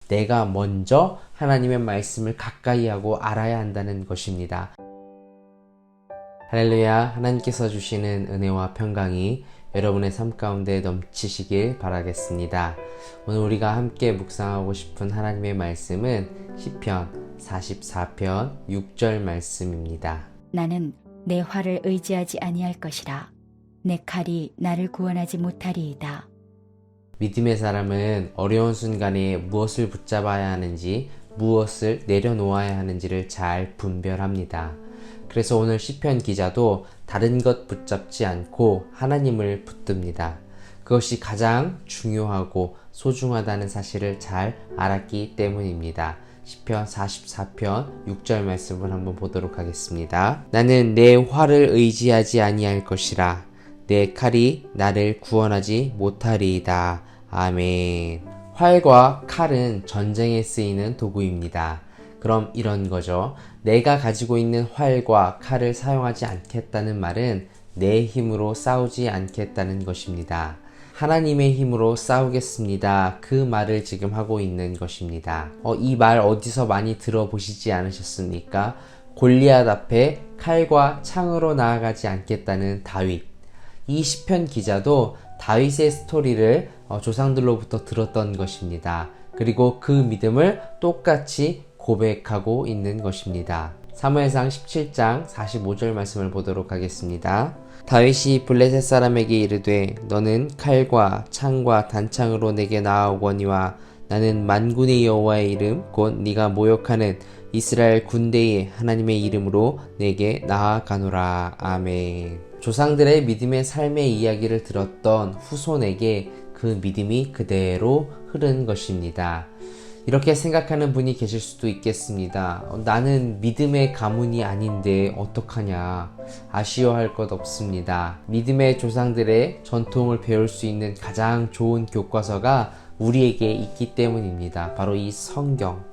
내가 먼저 하나님의 말씀을 가까이 하고 알아야 한다는 것입니다. 할렐루야. 하나님께서 주시는 은혜와 평강이 여러분의 삶 가운데 넘치시길 바라겠습니다. 오늘 우리가 함께 묵상하고 싶은 하나님의 말씀은 시편 44편 6절 말씀입니다. 나는 내 활을 의지하지 아니할 것이라. 내 칼이 나를 구원하지 못하리이다. 믿음의 사람은 어려운 순간에 무엇을 붙잡아야 하는지, 무엇을 내려놓아야 하는지를 잘 분별합니다. 그래서 오늘 시편 기자도 다른 것 붙잡지 않고 하나님을 붙듭니다. 그것이 가장 중요하고 소중하다는 사실을 잘 알았기 때문입니다. 시편 44편 6절 말씀을 한번 보도록 하겠습니다. 나는 내 활을 의지하지 아니할 것이라. 내 칼이 나를 구원하지 못하리이다. 아멘. 활과 칼은 전쟁에 쓰이는 도구입니다. 그럼 이런 거죠. 내가 가지고 있는 활과 칼을 사용하지 않겠다는 말은 내 힘으로 싸우지 않겠다는 것입니다. 하나님의 힘으로 싸우겠습니다. 그 말을 지금 하고 있는 것입니다. 이 말 어디서 많이 들어보시지 않으셨습니까? 골리앗 앞에 칼과 창으로 나아가지 않겠다는 다윗. 이 시편 기자도 다윗의 스토리를 조상들로부터 들었던 것입니다. 그리고 그 믿음을 똑같이 고백하고 있는 것입니다. 사무엘상 17장 45절 말씀을 보도록 하겠습니다. 다윗이 블레셋 사람에게 이르되 너는 칼과 창과 단창으로 내게 나아오거니와 나는 만군의 여호와의 이름 곧 네가 모욕하는 이스라엘 군대의 하나님의 이름으로 내게 나아가노라. 아멘. 조상들의 믿음의 삶의 이야기를 들었던 후손에게 그 믿음이 그대로 흐른 것입니다. 이렇게 생각하는 분이 계실 수도 있겠습니다. 나는 믿음의 가문이 아닌데 어떡하냐. 아쉬워할 것 없습니다. 믿음의 조상들의 전통을 배울 수 있는 가장 좋은 교과서가 우리에게 있기 때문입니다. 바로 이 성경.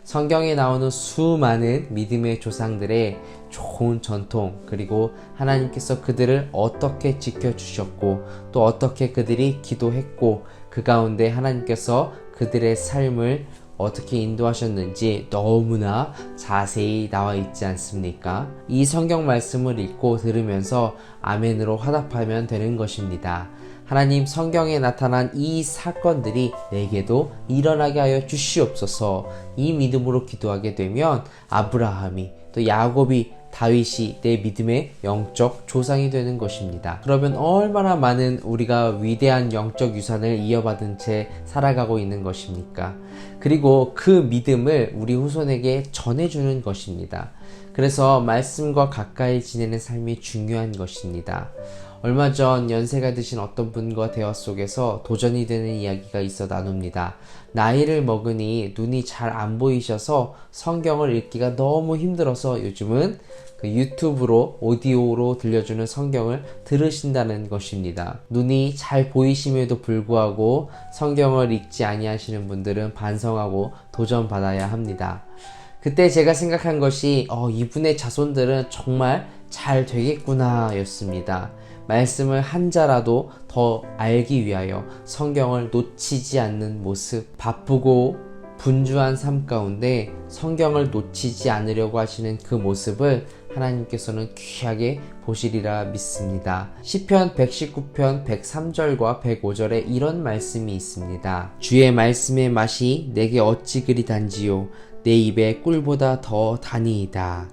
성경에 나오는 수많은 믿음의 조상들의 좋은 전통, 그리고 하나님께서 그들을 어떻게 지켜주셨고 또 어떻게 그들이 기도했고 그 가운데 하나님께서 그들의 삶을 어떻게 인도하셨는지 너무나 자세히 나와 있지 않습니까? 이 성경 말씀을 읽고 들으면서 아멘으로 화답하면 되는 것입니다. 하나님, 성경에 나타난 이 사건들이 내게도 일어나게 하여 주시옵소서. 이 믿음으로 기도하게 되면 아브라함이 또 야곱이 다윗이 내 믿음의 영적 조상이 되는 것입니다. 그러면 얼마나 많은 우리가 위대한 영적 유산을 이어받은 채 살아가고 있는 것입니까? 그리고 그 믿음을 우리 후손에게 전해주는 것입니다. 그래서 말씀과 가까이 지내는 삶이 중요한 것입니다. 얼마 전 연세가 드신 어떤 분과 대화 속에서 도전이 되는 이야기가 있어 나눕니다. 나이를 먹으니 눈이 잘 안 보이셔서 성경을 읽기가 너무 힘들어서 요즘은 그 유튜브로 오디오로 들려주는 성경을 들으신다는 것입니다. 눈이 잘 보이심에도 불구하고 성경을 읽지 아니하시는 분들은 반성하고 도전받아야 합니다. 그때 제가 생각한 것이 이분의 자손들은 정말 잘 되겠구나 였습니다. 말씀을 한 자라도 더 알기 위하여 성경을 놓치지 않는 모습, 바쁘고 분주한 삶 가운데 성경을 놓치지 않으려고 하시는 그 모습을 하나님께서는 귀하게 보시리라 믿습니다. 시편 119편 103절과 105절에 이런 말씀이 있습니다. 주의 말씀의 맛이 내게 어찌 그리 단지요 내 입에 꿀보다 더 다니이다.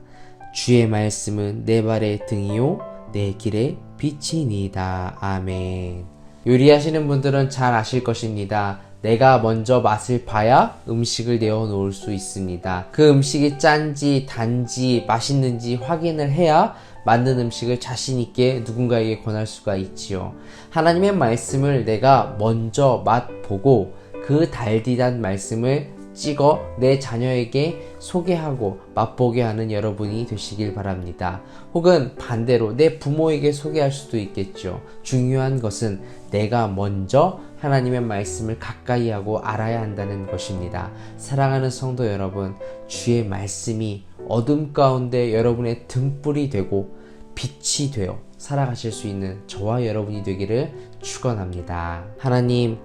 주의 말씀은 내 발의 등이요 내 길에 빛이니이다. 아멘. 요리하시는 분들은 잘 아실 것입니다. 내가 먼저 맛을 봐야 음식을 내어놓을 수 있습니다. 그 음식이 짠지 단지 맛있는지 확인을 해야 만든 음식을 자신있게 누군가에게 권할 수가 있지요. 하나님의 말씀을 내가 먼저 맛보고 그 달디단 말씀을 찍어 내 자녀에게 소개하고 맛보게 하는 여러분이 되시길 바랍니다. 혹은 반대로 내 부모에게 소개할 수도 있겠죠. 중요한 것은 내가 먼저 하나님의 말씀을 가까이 하고 알아야 한다는 것입니다. 사랑하는 성도 여러분, 주의 말씀이 어둠 가운데 여러분의 등불이 되고 빛이 되어 살아가실 수 있는 저와 여러분이 되기를 축원합니다. 하나님,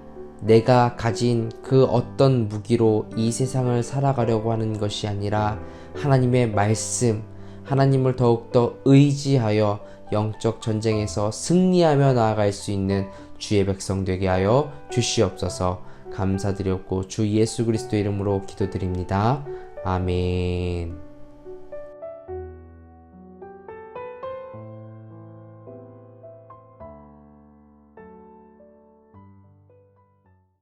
내가 가진 그 어떤 무기로 이 세상을 살아가려고 하는 것이 아니라 하나님의 말씀, 하나님을 더욱더 의지하여 영적 전쟁에서 승리하며 나아갈 수 있는 주의 백성 되게 하여 주시옵소서. 감사드렸고 주 예수 그리스도 이름으로 기도드립니다. 아멘.